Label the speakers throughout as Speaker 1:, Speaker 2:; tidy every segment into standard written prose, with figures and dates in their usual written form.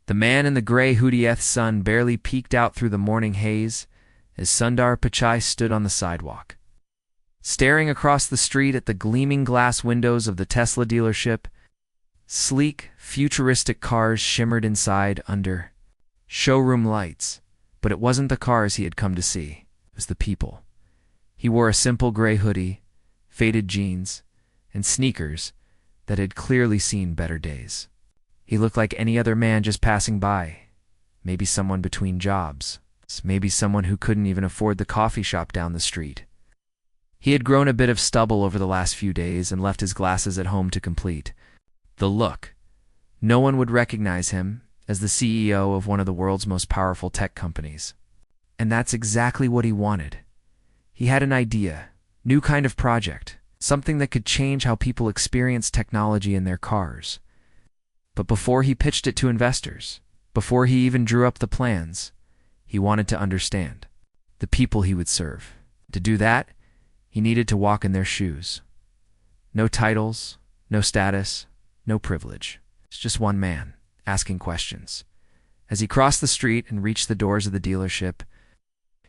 Speaker 1: The man in the gray hoodie sun barely peeked out through the morning haze as Sundar Pichai stood on the sidewalk. Staring across the street at the gleaming glass windows of the Tesla dealership, sleek, futuristic cars shimmered inside under showroom lights. But it wasn't the cars he had come to see. It was the people. He wore a simple gray hoodie, faded jeans, and sneakers that had clearly seen better days. He looked like any other man just passing by. Maybe someone between jobs. Maybe someone who couldn't even afford the coffee shop down the street. He had grown a bit of stubble over the last few days and left his glasses at home to complete the look. No one would recognize him as the CEO of one of the world's most powerful tech companies. And that's exactly what he wanted. He had an idea, new kind of project, something that could change how people experience technology in their cars. But before he pitched it to investors, before he even drew up the plans, he wanted to understand the people he would serve. To do that, he needed to walk in their shoes. No titles, no status, no privilege. It's just one man, asking questions. As he crossed the street and reached the doors of the dealership,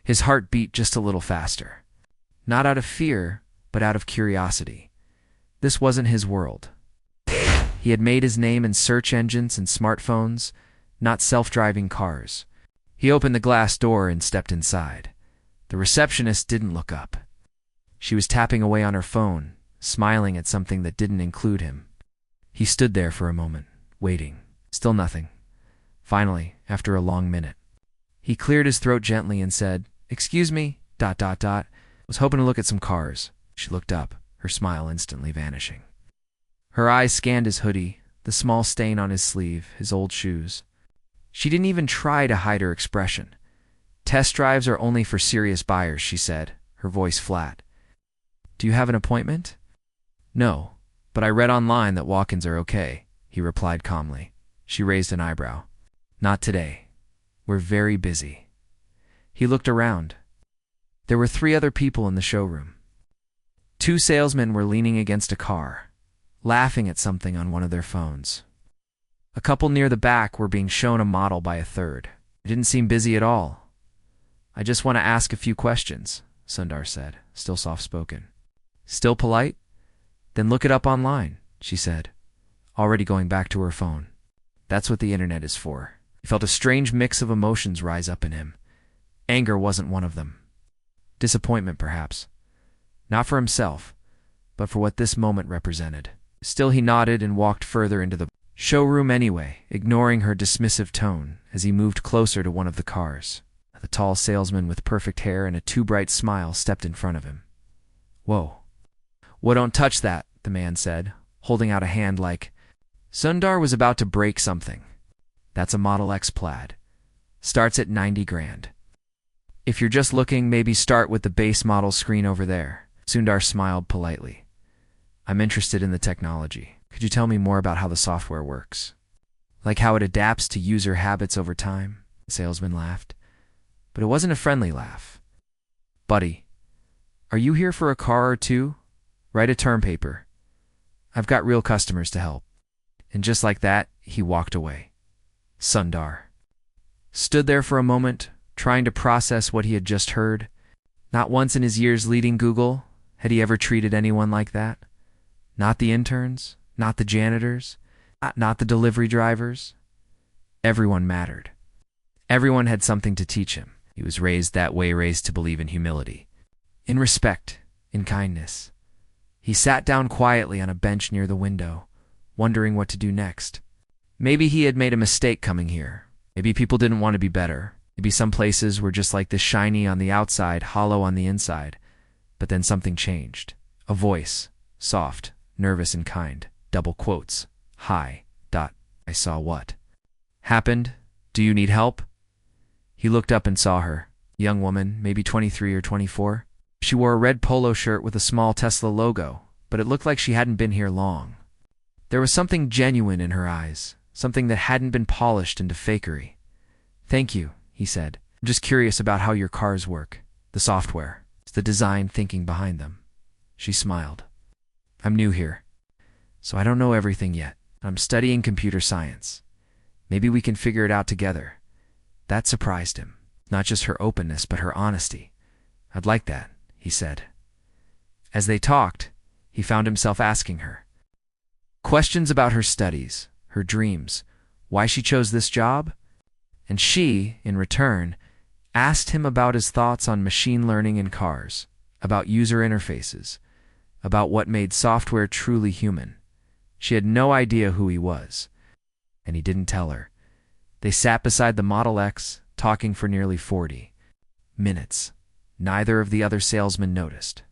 Speaker 1: his heart beat just a little faster. Not out of fear, but out of curiosity. This wasn't his world. He had made his name in search engines and smartphones, not self-driving cars. He opened the glass door and stepped inside. The receptionist didn't look up. She was tapping away on her phone, smiling at something that didn't include him. He stood there for a moment, waiting. Still nothing. Finally, after a long minute, he cleared his throat gently and said, "Excuse me, ... Was hoping to look at some cars." She looked up, her smile instantly vanishing. Her eyes scanned his hoodie, the small stain on his sleeve, his old shoes. She didn't even try to hide her expression. "Test drives are only for serious buyers," she said, her voice flat. "Do you have an appointment?" "No, but I read online that walk-ins are okay," he replied calmly. She raised an eyebrow. "Not today. We're very busy." He looked around. There were 3 other people in the showroom. 2 salesmen were leaning against a car, laughing at something on one of their phones. A couple near the back were being shown a model by a third. It didn't seem busy at all. "I just want to ask a few questions," Sundar said, still soft-spoken. "Still polite? Then look it up online," she said, already going back to her phone. That's what the internet is for. He felt a strange mix of emotions rise up in him. Anger wasn't one of them. Disappointment, perhaps. Not for himself, but for what this moment represented. Still, he nodded and walked further into the showroom anyway, ignoring her dismissive tone as he moved closer to one of the cars. The tall salesman with perfect hair and a too bright smile stepped in front of him. "Whoa. Well, don't touch that," the man said, holding out a hand like Sundar was about to break something. "That's a Model X Plaid. Starts at 90 grand. If you're just looking, maybe start with the base model screen over there." Sundar smiled politely. "I'm interested in the technology. Could you tell me more about how the software works? Like how it adapts to user habits over time?" The salesman laughed. But it wasn't a friendly laugh. "Buddy, are you here for a car or two? Write a term paper. I've got real customers to help." And just like that, he walked away. Sundar stood there for a moment, trying to process what he had just heard. Not once in his years leading Google had he ever treated anyone like that. Not the interns, not the janitors, not the delivery drivers. Everyone mattered. Everyone had something to teach him. He was raised that way, raised to believe in humility, in respect, in kindness. He sat down quietly on a bench near the window, wondering what to do next. Maybe he had made a mistake coming here. Maybe people didn't want to be better. Maybe some places were just like this, shiny on the outside, hollow on the inside. But then something changed. A voice, soft, nervous and kind, double quotes. "Hi, ... I saw what happened. Do you need help?" He looked up and saw her. A young woman, maybe 23 or 24. She wore a red polo shirt with a small Tesla logo, but it looked like she hadn't been here long. There was something genuine in her eyes, something that hadn't been polished into fakery. "Thank you," he said. "I'm just curious about how your cars work. The software. It's the design thinking behind them." She smiled. "I'm new here, so I don't know everything yet. I'm studying computer science. Maybe we can figure it out together. That surprised him. Not just her openness, but her honesty. I'd like that, he said. As they talked, he found himself asking her questions about her studies, her dreams, why she chose this job, and she, in return, asked him about his thoughts on machine learning in cars, about user interfaces, about what made software truly human. She had no idea who he was, and he didn't tell her. They sat beside the Model X, talking for nearly 40 minutes. Neither of the other salesmen noticed.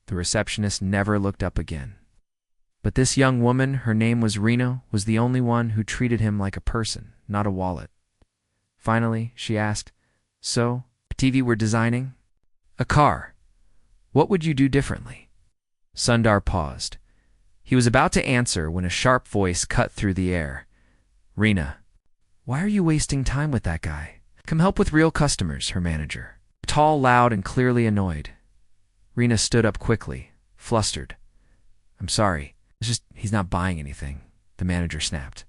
Speaker 1: The receptionist never looked up again. But this young woman, her name was Rena, was the only one who treated him like a person, not a wallet. Finally, she asked, "So, TV we're designing? A car. What would you do differently?" Sundar paused. He was about to answer when a sharp voice cut through the air. "Rena, why are you wasting time with that guy? Come help with real customers," her manager. Tall, loud, and clearly annoyed. Rena stood up quickly, flustered. "I'm sorry. It's just he's not buying anything," the manager snapped.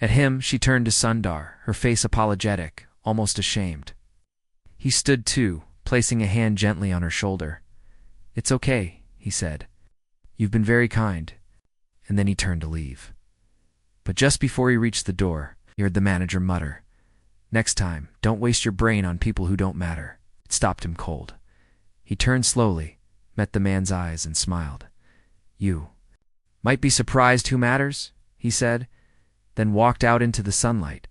Speaker 1: At him, she turned to Sundar, her face apologetic, almost ashamed. He stood too, placing a hand gently on her shoulder. "It's okay," he said. "You've been very kind." And then he turned to leave. But just before he reached the door, he heard the manager mutter, "Next time, don't waste your brain on people who don't matter." It stopped him cold. He turned slowly, met the man's eyes, and smiled. "You might be surprised who matters," he said, then walked out into the sunlight.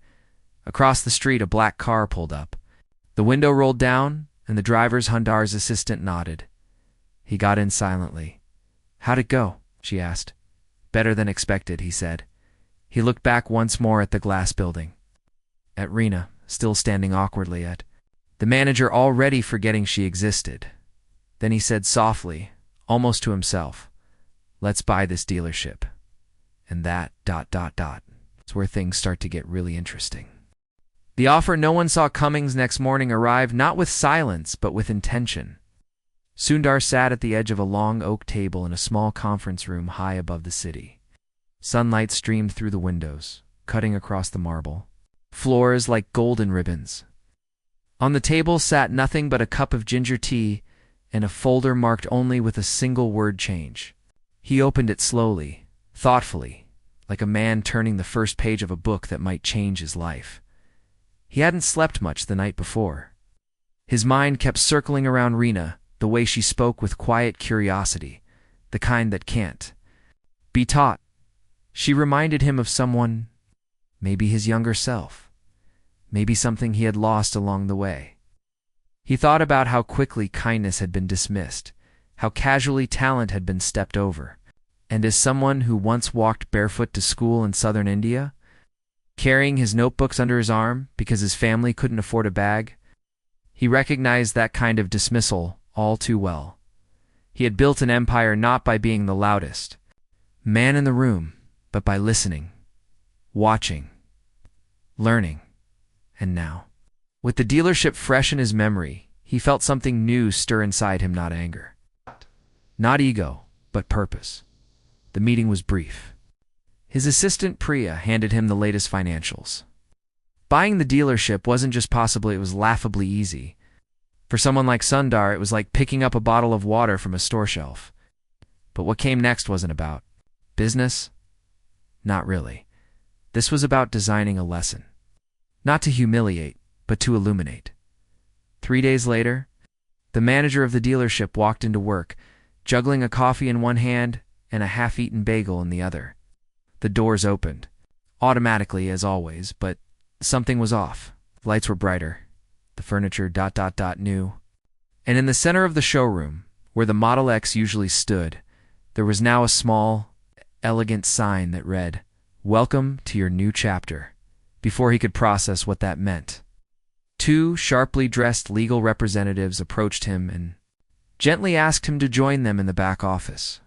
Speaker 1: Across the street, a black car pulled up. The window rolled down, and the driver's Sundar's assistant nodded. He got in silently. "How'd it go?" she asked. "Better than expected," he said. He looked back once more at the glass building. At Rena, still standing awkwardly at the manager, already forgetting she existed. Then he said softly, almost to himself, "Let's buy this dealership." And that ... is where things start to get really interesting. The offer no one saw coming's next morning arrived not with silence, but with intention. Sundar sat at the edge of a long oak table in a small conference room high above the city. Sunlight streamed through the windows, cutting across the marble floors like golden ribbons. On the table sat nothing but a cup of ginger tea and a folder marked only with a single word change. He opened it slowly, thoughtfully, like a man turning the first page of a book that might change his life. He hadn't slept much the night before. His mind kept circling around Rena, the way she spoke with quiet curiosity, the kind that can't be taught. She reminded him of someone, maybe his younger self, maybe something he had lost along the way. He thought about how quickly kindness had been dismissed, how casually talent had been stepped over, and as someone who once walked barefoot to school in southern India, carrying his notebooks under his arm because his family couldn't afford a bag, he recognized that kind of dismissal all too well. He had built an empire not by being the loudest man in the room, but by listening, watching, learning. And now, with the dealership fresh in his memory, he felt something new stir inside him, not anger, not ego, but purpose. The meeting was brief. His assistant Priya handed him the latest financials. Buying the dealership wasn't just possible, it was laughably easy. For someone like Sundar, it was like picking up a bottle of water from a store shelf. But what came next wasn't about business. Not really. This was about designing a lesson. Not to humiliate, but to illuminate. 3 days later, the manager of the dealership walked into work, juggling a coffee in one hand and a half-eaten bagel in the other. The doors opened, automatically as always, but something was off. Lights were brighter, the furniture ... new. And in the center of the showroom, where the Model X usually stood, there was now a small, elegant sign that read, "Welcome to your new chapter." Before he could process what that meant, 2 sharply dressed legal representatives approached him and gently asked him to join them in the back office.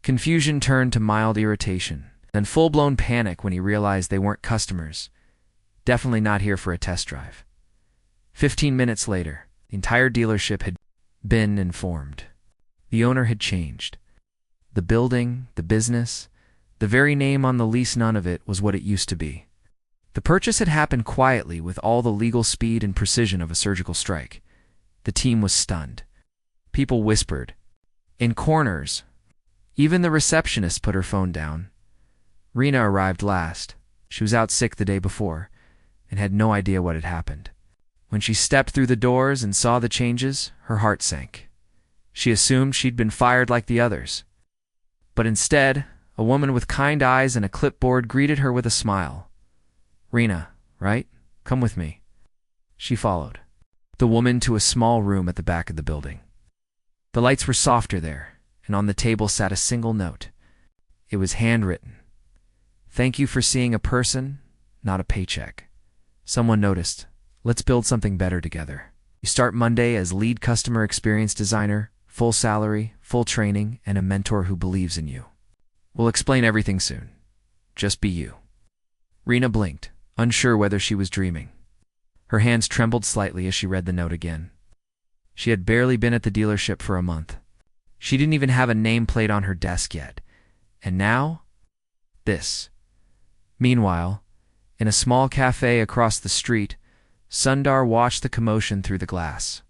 Speaker 1: Confusion turned to mild irritation, then full-blown panic when he realized they weren't customers, definitely not here for a test drive. 15 minutes later, the entire dealership had been informed. The owner had changed. The building, the business, the very name on the lease, none of it was what it used to be. The purchase had happened quietly with all the legal speed and precision of a surgical strike. The team was stunned. People whispered. In corners. Even the receptionist put her phone down. Rena arrived last. She was out sick the day before and had no idea what had happened. When she stepped through the doors and saw the changes, her heart sank. She assumed she'd been fired like the others. But instead, a woman with kind eyes and a clipboard greeted her with a smile. Rena, right? Come with me. She followed the woman to a small room at the back of the building. The lights were softer there, and on the table sat a single note. It was handwritten. Thank you for seeing a person, not a paycheck. Someone noticed. Let's build something better together. You start Monday as lead customer experience designer, full salary, full training, and a mentor who believes in you. We'll explain everything soon. Just be you. Rena blinked, unsure whether she was dreaming. Her hands trembled slightly as she read the note again. She had barely been at the dealership for a month. She didn't even have a nameplate on her desk yet. And now, this. Meanwhile, in a small cafe across the street, Sundar watched the commotion through the glass.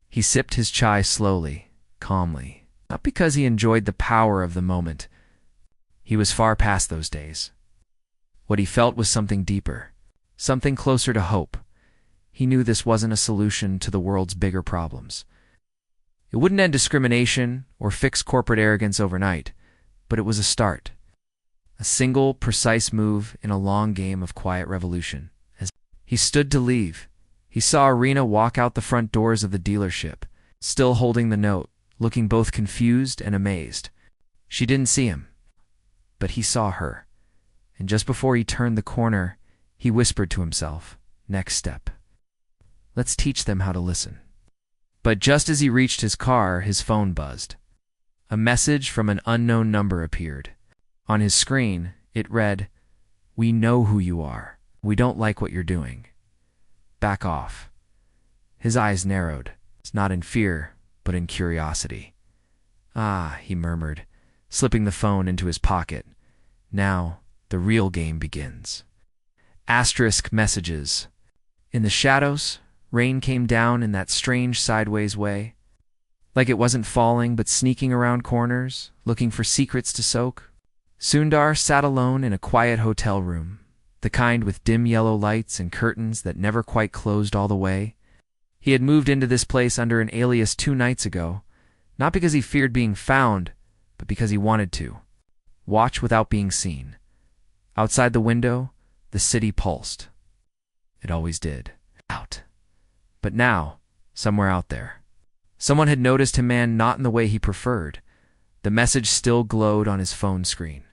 Speaker 1: He sipped his chai slowly, calmly, not because he enjoyed the power of the moment. He was far past those days. What he felt was something deeper, something closer to hope. He knew this wasn't a solution to the world's bigger problems. It wouldn't end discrimination or fix corporate arrogance overnight, but it was a start. A single, precise move in a long game of quiet revolution. As he stood to leave, he saw Rena walk out the front doors of the dealership, still holding the note, looking both confused and amazed. She didn't see him, but he saw her. And just before he turned the corner, he whispered to himself, next step. Let's teach them how to listen. But just as he reached his car, his phone buzzed. A message from an unknown number appeared. On his screen, it read, We know who you are. We don't like what you're doing. Back off. His eyes narrowed, not in fear, but in curiosity. Ah, he murmured, slipping the phone into his pocket. Now, the real game begins. Asterisk messages. In the shadows, rain came down in that strange sideways way. Like it wasn't falling, but sneaking around corners, looking for secrets to soak. Sundar sat alone in a quiet hotel room, the kind with dim yellow lights and curtains that never quite closed all the way. He had moved into this place under an alias 2 nights ago, not because he feared being found, but because he wanted to. Watch without being seen. Outside the window, the city pulsed. It always did. Out. But now, somewhere out there, someone had noticed him, man, not in the way he preferred. The message still glowed on his phone screen.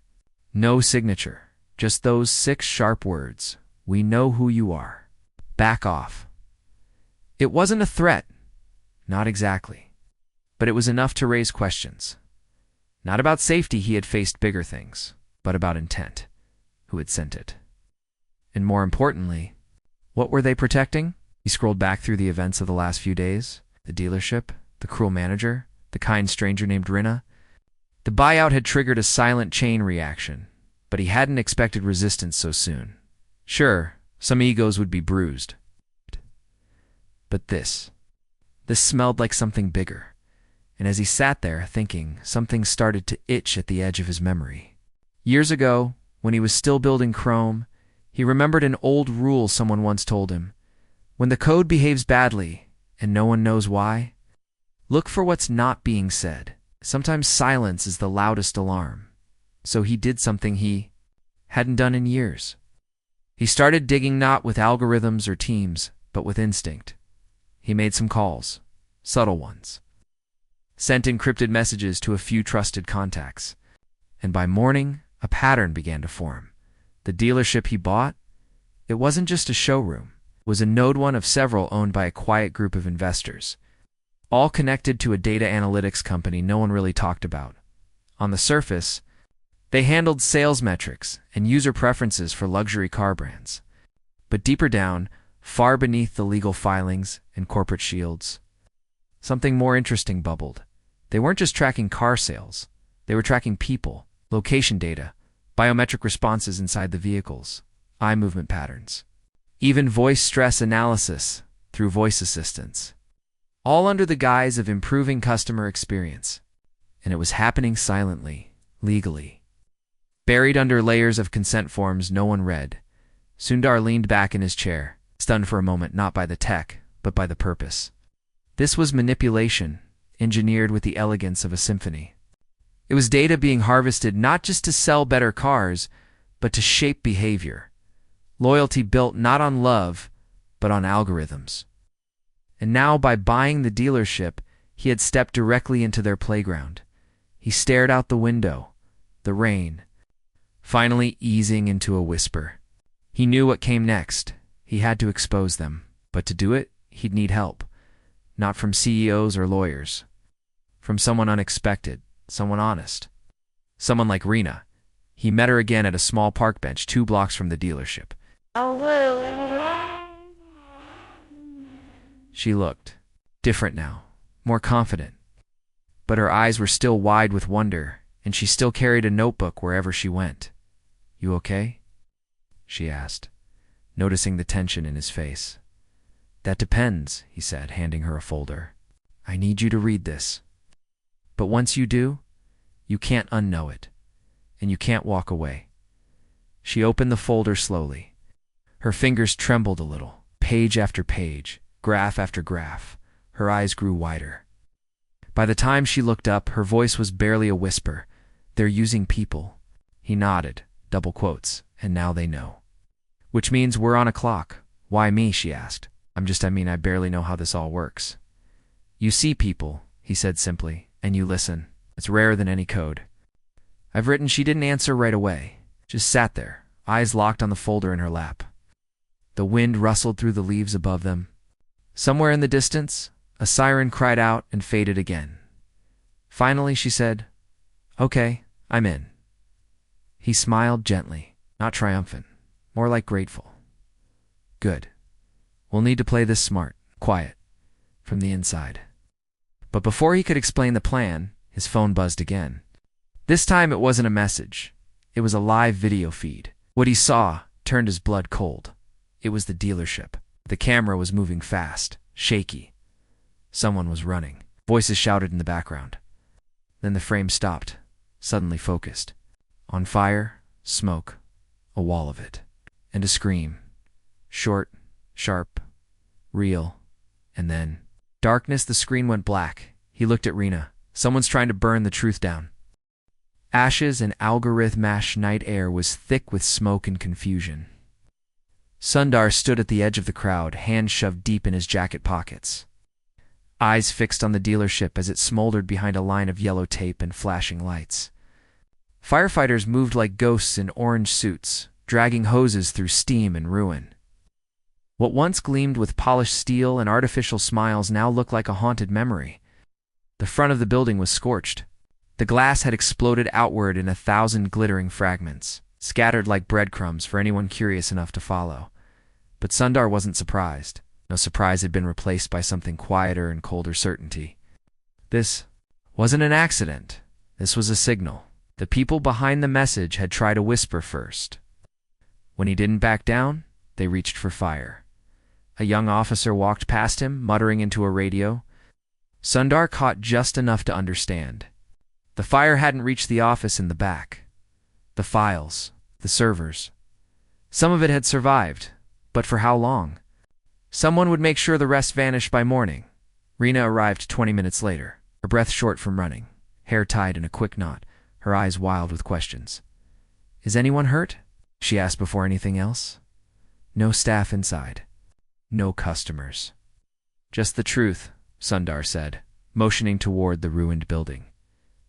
Speaker 1: No signature, just those 6 sharp words. We know who you are. Back off. It wasn't a threat. Not exactly. But it was enough to raise questions. Not about safety, he had faced bigger things, but about intent. Who had sent it? And more importantly, what were they protecting? He scrolled back through the events of the last few days. The dealership, the cruel manager, the kind stranger named Rena. The buyout had triggered a silent chain reaction, but he hadn't expected resistance so soon. Sure, some egos would be bruised. But this smelled like something bigger. And as he sat there thinking, something started to itch at the edge of his memory. Years ago, when he was still building Chrome, he remembered an old rule someone once told him. When the code behaves badly, and no one knows why, look for what's not being said. Sometimes silence is the loudest alarm. So he did something he hadn't done in years. He started digging not with algorithms or teams, but with instinct. He made some calls, subtle ones. Sent encrypted messages to a few trusted contacts. And by morning, a pattern began to form. The dealership he bought, it wasn't just a showroom. It was a node one of several owned by a quiet group of investors, all connected to a data analytics company no one really talked about. On the surface, they handled sales metrics and user preferences for luxury car brands. But deeper down, far beneath the legal filings and corporate shields, something more interesting bubbled. They weren't just tracking car sales. They were tracking people, location data, biometric responses inside the vehicles, eye movement patterns, even voice stress analysis through voice assistants, all under the guise of improving customer experience. And it was happening silently, legally. Buried under layers of consent forms no one read, Sundar leaned back in his chair, stunned for a moment not by the tech, but by the purpose. This was manipulation, engineered with the elegance of a symphony. It was data being harvested not just to sell better cars, but to shape behavior. Loyalty built not on love, but on algorithms. And now, by buying the dealership, he had stepped directly into their playground. He stared out the window, the rain, finally easing into a whisper. He knew what came next. He had to expose them. But to do it, he'd need help. Not from CEOs or lawyers. From someone unexpected, someone honest. Someone like Rena. He met her again at a small park bench 2 blocks from the dealership. She looked different now, more confident. But her eyes were still wide with wonder, and she still carried a notebook wherever she went. "You okay?" she asked, noticing the tension in his face. "That depends," he said, handing her a folder. "I need you to read this. But once you do, you can't unknow it, and you can't walk away." She opened the folder slowly. Her fingers trembled a little, page after page, graph after graph. Her eyes grew wider. By the time she looked up, her voice was barely a whisper. "They're using people." He nodded, double quotes, "and now they know." "Which means we're on a clock." "Why me?" she asked. I barely know how this all works." "You see people," he said simply, "and you listen. It's rarer than any code." "I've written." She didn't answer right away, just sat there, eyes locked on the folder in her lap. The wind rustled through the leaves above them. Somewhere in the distance, a siren cried out and faded again. Finally, she said, "Okay, I'm in." He smiled gently, not triumphant, more like grateful. "Good. We'll need to play this smart, quiet, from the inside." But before he could explain the plan, his phone buzzed again. This time it wasn't a message. It was a live video feed. What he saw turned his blood cold. It was the dealership. The camera was moving fast, shaky. Someone was running. Voices shouted in the background. Then the frame stopped, suddenly focused. On fire, smoke, a wall of it, and a scream. Short, sharp, real, and then darkness. The screen went black. He looked at Rena. Someone's trying to burn the truth down. Ashes and algorithm-ash night air was thick with smoke and confusion. Sundar stood at the edge of the crowd, hands shoved deep in his jacket pockets. Eyes fixed on the dealership as it smoldered behind a line of yellow tape and flashing lights. Firefighters moved like ghosts in orange suits, dragging hoses through steam and ruin. What once gleamed with polished steel and artificial smiles now looked like a haunted memory. The front of the building was scorched. The glass had exploded outward in 1,000 glittering fragments, scattered like breadcrumbs for anyone curious enough to follow. But Sundar wasn't surprised. No surprise had been replaced by something quieter and colder certainty. This wasn't an accident. This was a signal. The people behind the message had tried to whisper first. When he didn't back down, they reached for fire. A young officer walked past him, muttering into a radio. Sundar caught just enough to understand. The fire hadn't reached the office in the back. The files, the servers. Some of it had survived, but for how long? Someone would make sure the rest vanished by morning. Rena arrived 20 minutes later, her breath short from running, hair tied in a quick knot, her eyes wild with questions. "Is anyone hurt?" she asked before anything else. "No staff inside. No customers." "Just the truth," Sundar said, motioning toward the ruined building.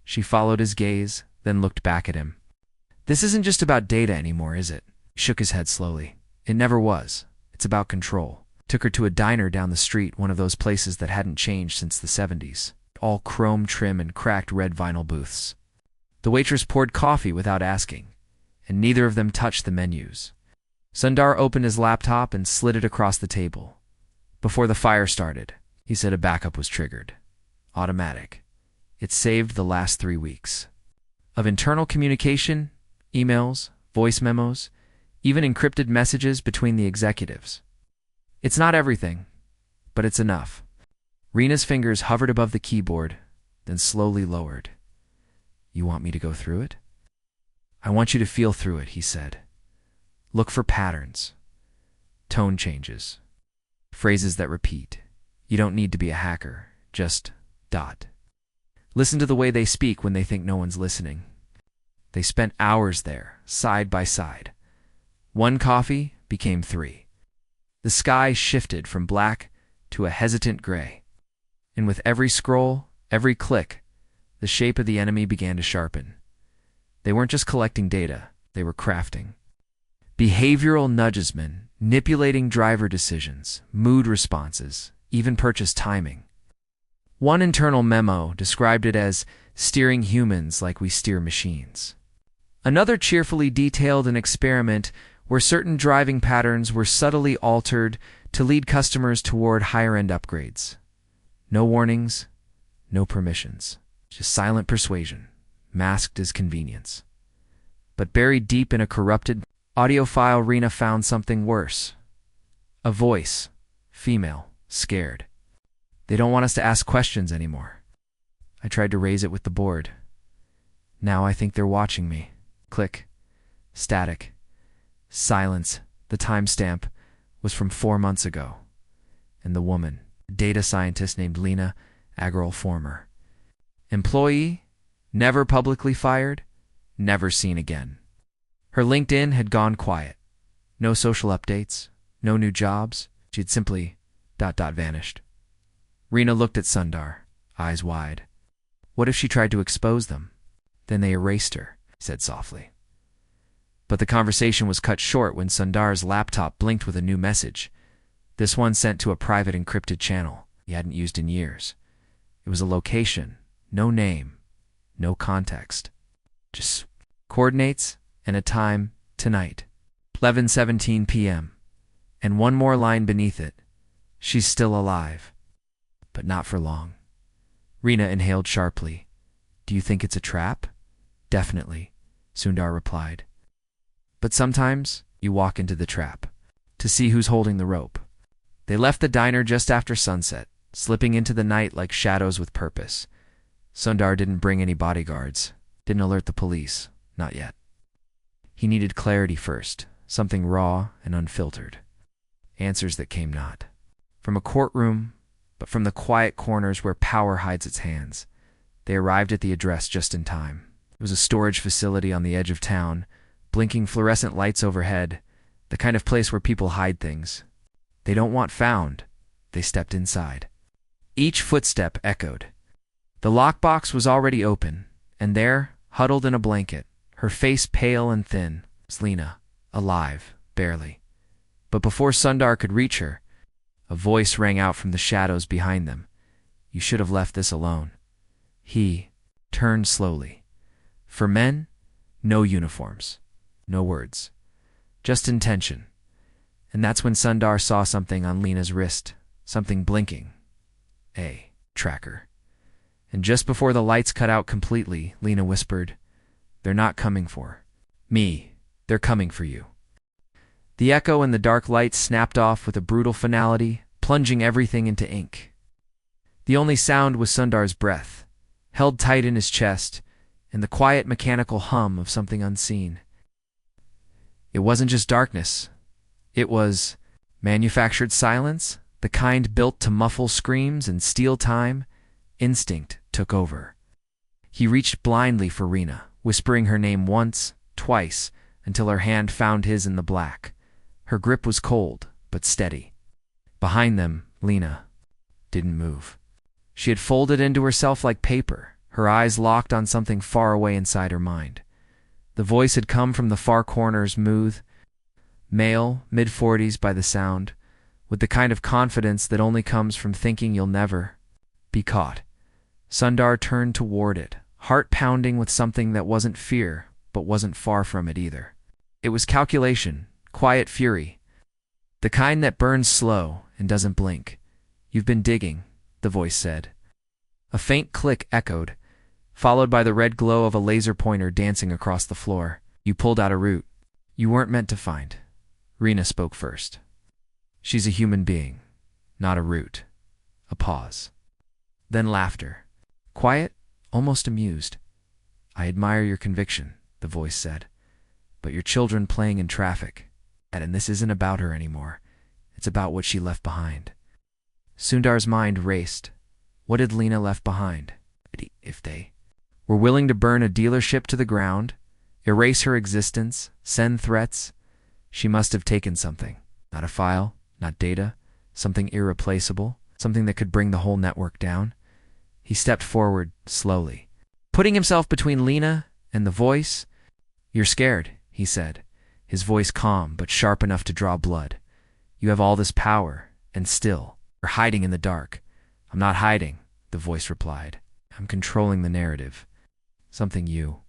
Speaker 1: She followed his gaze, then looked back at him. "This isn't just about data anymore, is it?" He shook his head slowly. "It never was. It's about control." Took her to a diner down the street, one of those places that hadn't changed since the 70s. All chrome trim and cracked red vinyl booths. The waitress poured coffee without asking, and neither of them touched the menus. Sundar opened his laptop and slid it across the table. Before the fire started, he said a backup was triggered. Automatic. It saved the last 3 weeks. Of internal communication, emails, voice memos, even encrypted messages between the executives. It's not everything, but it's enough. Rena's fingers hovered above the keyboard, then slowly lowered. You want me to go through it? I want you to feel through it, he said. Look for patterns, tone changes, phrases that repeat. You don't need to be a hacker, just dot. Listen to the way they speak when they think no one's listening. They spent hours there, side by side. One coffee became three. The sky shifted from black to a hesitant gray. And with every scroll, every click, the shape of the enemy began to sharpen. They weren't just collecting data, they were crafting. Behavioral nudges, manipulating driver decisions, mood responses, even purchase timing. One internal memo described it as steering humans like we steer machines. Another cheerfully detailed an experiment where certain driving patterns were subtly altered to lead customers toward higher-end upgrades. No warnings, no permissions, just silent persuasion, masked as convenience. But buried deep in a corrupted audio file, Rena found something worse. A voice, female, scared. They don't want us to ask questions anymore. I tried to raise it with the board. Now I think they're watching me. Click. Static. Silence. The timestamp was from 4 months ago. And the woman, a data scientist named Lena, Agral former. Employee, never publicly fired, never seen again. Her LinkedIn had gone quiet. No social updates, no new jobs. She had simply ... vanished. Rena looked at Sundar, eyes wide. What if she tried to expose them? Then they erased her, he said softly. But the conversation was cut short when Sundar's laptop blinked with a new message. This one sent to a private encrypted channel he hadn't used in years. It was a location, no name, no context. Just coordinates and a time, tonight, 11:17 p.m. And one more line beneath it. She's still alive. But not for long. Rena inhaled sharply. Do you think it's a trap? Definitely, Sundar replied. But sometimes you walk into the trap to see who's holding the rope. They left the diner just after sunset, slipping into the night like shadows with purpose. Sundar didn't bring any bodyguards, didn't alert the police, not yet. He needed clarity first, something raw and unfiltered. Answers that came not from a courtroom, but from the quiet corners where power hides its hands. They arrived at the address just in time. It was a storage facility on the edge of town, blinking fluorescent lights overhead, the kind of place where people hide things. They don't want found. They stepped inside. Each footstep echoed. The lockbox was already open, and there, huddled in a blanket, her face pale and thin, was Lena, alive, barely. But before Sundar could reach her, a voice rang out from the shadows behind them. You should have left this alone. He turned slowly. For men, no uniforms, no words, just intention. And that's when Sundar saw something on Lena's wrist, something blinking. A tracker. And just before the lights cut out completely, Lena whispered, They're not coming for me. They're coming for you. The echo and the dark light snapped off with a brutal finality, plunging everything into ink. The only sound was Sundar's breath, held tight in his chest, and the quiet mechanical hum of something unseen. It wasn't just darkness. It was manufactured silence, the kind built to muffle screams and steal time. Instinct took over. He reached blindly for Rena, whispering her name once, twice, until her hand found his in the black. Her grip was cold, but steady. Behind them, Lena didn't move. She had folded into herself like paper, her eyes locked on something far away inside her mind. The voice had come from the far corners, male, mid-40s by the sound, with the kind of confidence that only comes from thinking you'll never be caught. Sundar turned toward it, heart pounding with something that wasn't fear, but wasn't far from it either. It was calculation, quiet fury, the kind that burns slow and doesn't blink. You've been digging, the voice said. A faint click echoed, followed by the red glow of a laser pointer dancing across the floor. You pulled out a route. You weren't meant to find. Rena spoke first. She's a human being, not a root. A pause. Then laughter. Quiet, almost amused. I admire your conviction, the voice said. But your children playing in traffic. And this isn't about her anymore. It's about what she left behind. Sundar's mind raced. What had Lena left behind? If they were willing to burn a dealership to the ground, erase her existence, send threats, she must have taken something. Not a file, not data, something irreplaceable, something that could bring the whole network down. He stepped forward, slowly, putting himself between Lena and the voice. You're scared, he said, his voice calm but sharp enough to draw blood. You have all this power, and still, you're hiding in the dark. I'm not hiding, the voice replied. I'm controlling the narrative. Something you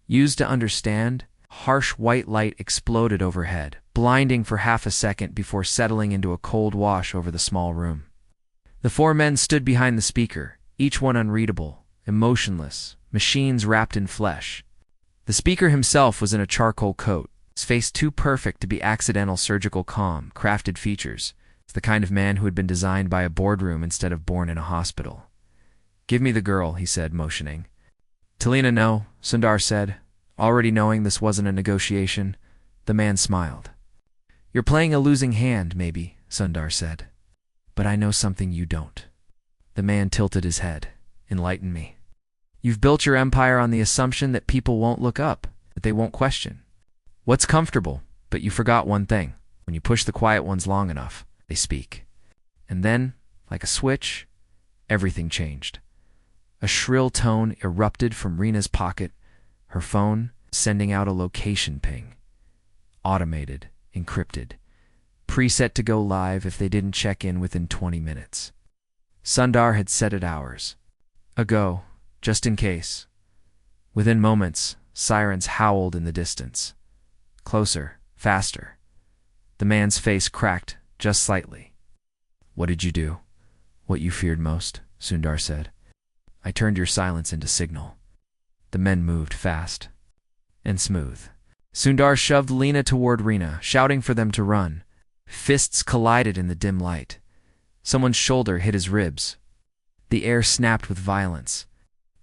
Speaker 1: used to understand. Harsh white light exploded overhead, blinding for half a second before settling into a cold wash over the small room. The four men stood behind the speaker, each one unreadable, emotionless, machines wrapped in flesh. The speaker himself was in a charcoal coat, his face too perfect to be accidental surgical calm, crafted features. It's the kind of man who had been designed by a boardroom instead of born in a hospital. Give me the girl, he said, motioning. Talina, no, Sundar said. Already knowing this wasn't a negotiation, the man smiled. You're playing a losing hand, maybe, Sundar said. But I know something you don't. The man tilted his head. Enlighten me. You've built your empire on the assumption that people won't look up, that they won't question. What's comfortable? But you forgot one thing. When you push the quiet ones long enough, they speak. And then, like a switch, everything changed. A shrill tone erupted from Rena's pocket, her phone sending out a location ping. Automated, encrypted, preset to go live if they didn't check in within 20 minutes. Sundar had set it hours ago, just in case. Within moments, sirens howled in the distance. Closer, faster. The man's face cracked just slightly. What did you do? What you feared most, Sundar said. I turned your silence into signal. The men moved fast and smooth. Sundar shoved Lena toward Rena, shouting for them to run. Fists collided in the dim light. Someone's shoulder hit his ribs. The air snapped with violence.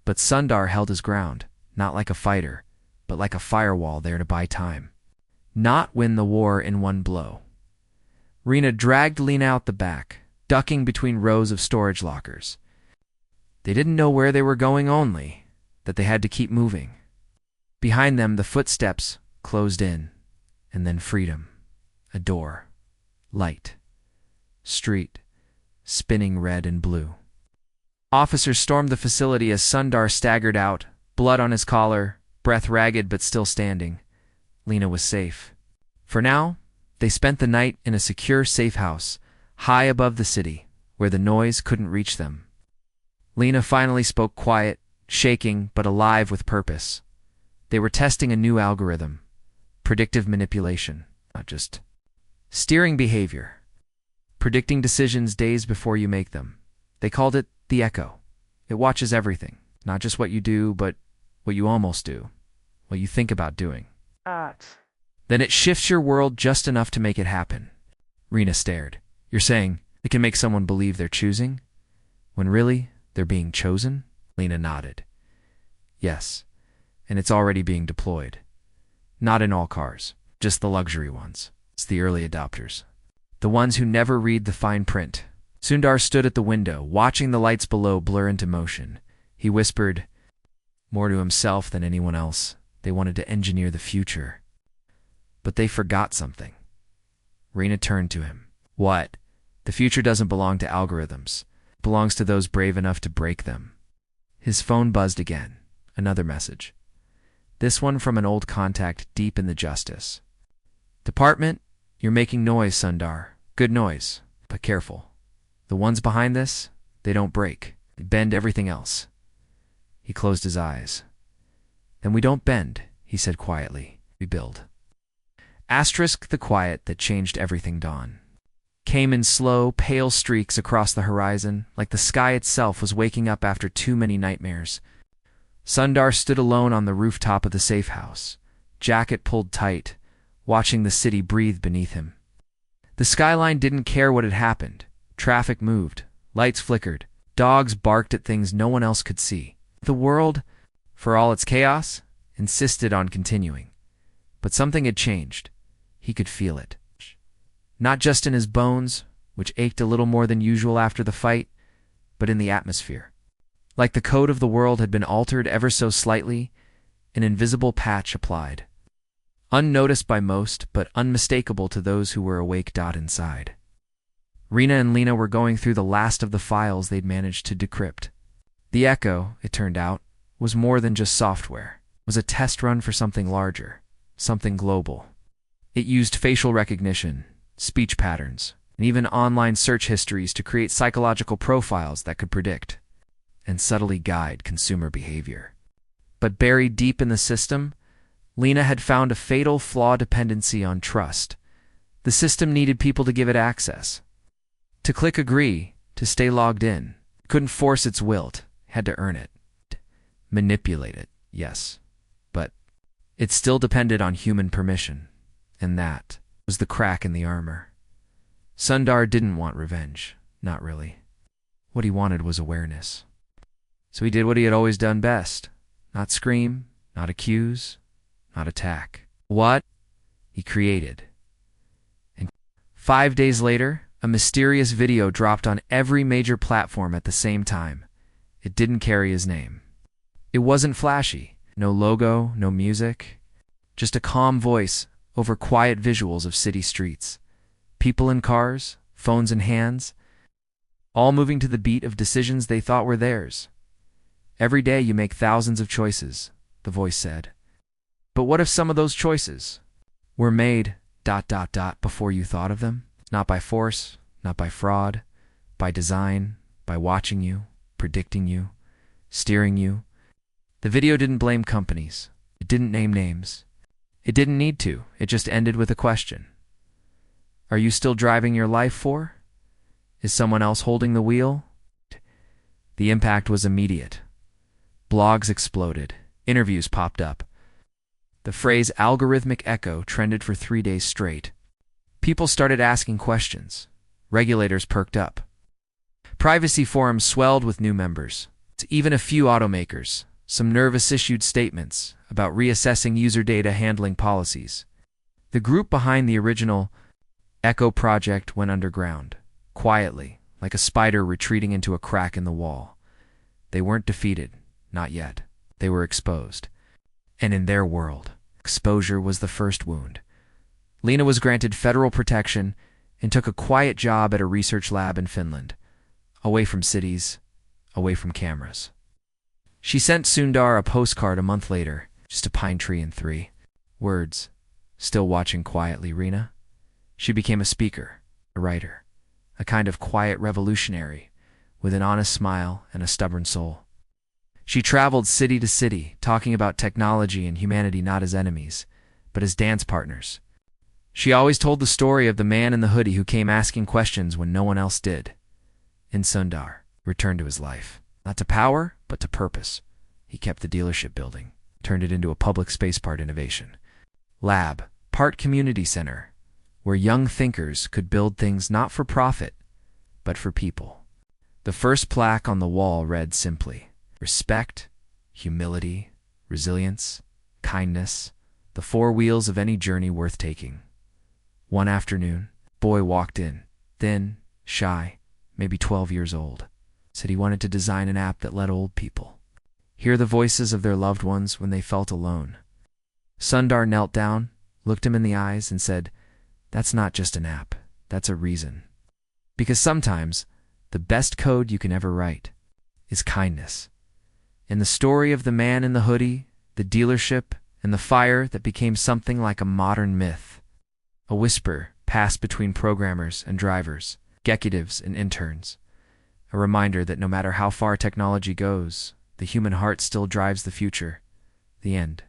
Speaker 1: But Sundar held his ground, not like a fighter, but like a firewall there to buy time. Not win the war in one blow. Rena dragged Lena out the back, ducking between rows of storage lockers. They didn't know where they were going, only that they had to keep moving. Behind them, the footsteps closed in, and then freedom. A door. Light. Street. Spinning red and blue. Officers stormed the facility as Sundar staggered out, blood on his collar, breath ragged but still standing. Lena was safe. For now, they spent the night in a secure safe house, high above the city, where the noise couldn't reach them. Lena finally spoke quiet, shaking but alive with purpose. They were testing a new algorithm. Predictive manipulation, not just steering behavior. Predicting decisions days before you make them. They called it the Echo. It watches everything, not just what you do, but what you almost do, what you think about doing. Then it shifts your world just enough to make it happen. Rena stared. You're saying it can make someone believe they're choosing, when really they're being chosen? Lena nodded. Yes, and it's already being deployed. Not in all cars, just the luxury ones. It's the early adopters. The ones who never read the fine print. Sundar stood at the window, watching the lights below blur into motion. He whispered, more to himself than anyone else. They wanted to engineer the future. But they forgot something. Rena turned to him. What? The future doesn't belong to algorithms. It belongs to those brave enough to break them. His phone buzzed again. Another message. This one from an old contact deep in the justice. Department, you're making noise, Sundar. Good noise, but careful. The ones behind this, they don't break. They bend everything else. He closed his eyes. Then we don't bend, he said quietly. We build. Asterisk the quiet that changed everything dawn. Came in slow, pale streaks across the horizon, like the sky itself was waking up after too many nightmares. Sundar stood alone on the rooftop of the safe house, jacket pulled tight, watching the city breathe beneath him. The skyline didn't care what had happened. Traffic moved, lights flickered, dogs barked at things no one else could see. The world, for all its chaos, insisted on continuing. But something had changed. He could feel it. Not just in his bones, which ached a little more than usual after the fight, but in the atmosphere. Like the code of the world had been altered ever so slightly, an invisible patch applied. Unnoticed by most, but unmistakable to those who were awake. Inside. Rena and Lena were going through the last of the files they'd managed to decrypt. The Echo, it turned out, was more than just software. It was a test run for something larger, something global. It used facial recognition, speech patterns, and even online search histories to create psychological profiles that could predict and subtly guide consumer behavior. But buried deep in the system, Lena had found a fatal flaw: dependency on trust. The system needed people to give it access. To click agree, to stay logged in. It couldn't force its will, had to earn it. Manipulate it, yes. But it still depended on human permission. And that was the crack in the armor. Sundar didn't want revenge. Not really. What he wanted was awareness. So he did what he had always done best. Not scream, not accuse, not attack. What? He created. And 5 days later, a mysterious video dropped on every major platform at the same time. It didn't carry his name. It wasn't flashy. No logo, no music. Just a calm voice over quiet visuals of city streets. People in cars, phones in hands, all moving to the beat of decisions they thought were theirs. Every day you make thousands of choices, the voice said. But what if some of those choices were made ... before you thought of them? Not by force, not by fraud, by design, by watching you, predicting you, steering you. The video didn't blame companies. It didn't name names. It didn't need to. It just ended with a question. Are you still driving your life for? Is someone else holding the wheel? The impact was immediate. Blogs exploded. Interviews popped up. The phrase algorithmic echo trended for 3 days straight. People started asking questions. Regulators perked up. Privacy forums swelled with new members. Even a few automakers, some nervous issued statements about reassessing user data handling policies. The group behind the original Echo project went underground, quietly, like a spider retreating into a crack in the wall. They weren't defeated, not yet. They were exposed. And in their world, exposure was the first wound. Lena was granted federal protection and took a quiet job at a research lab in Finland, away from cities, away from cameras. She sent Sundar a postcard a month later, just a pine tree and 3 words. Still watching quietly, Rena? She became a speaker, a writer, a kind of quiet revolutionary, with an honest smile and a stubborn soul. She traveled city to city, talking about technology and humanity not as enemies, but as dance partners. She always told the story of the man in the hoodie who came asking questions when no one else did. And Sundar returned to his life, not to power, but to purpose. He kept the dealership building, turned it into a public space part innovation. Lab, part community center, where young thinkers could build things not for profit, but for people. The first plaque on the wall read simply, respect, humility, resilience, kindness, the 4 wheels of any journey worth taking. One afternoon, a boy walked in, thin, shy, maybe 12 years old. Said he wanted to design an app that let old people hear the voices of their loved ones when they felt alone. Sundar knelt down, looked him in the eyes, and said, "That's not just an app, that's a reason. Because sometimes, the best code you can ever write is kindness." In the story of the man in the hoodie, the dealership, and the fire that became something like a modern myth, a whisper passed between programmers and drivers, executives and interns, a reminder that no matter how far technology goes, the human heart still drives the future. The end.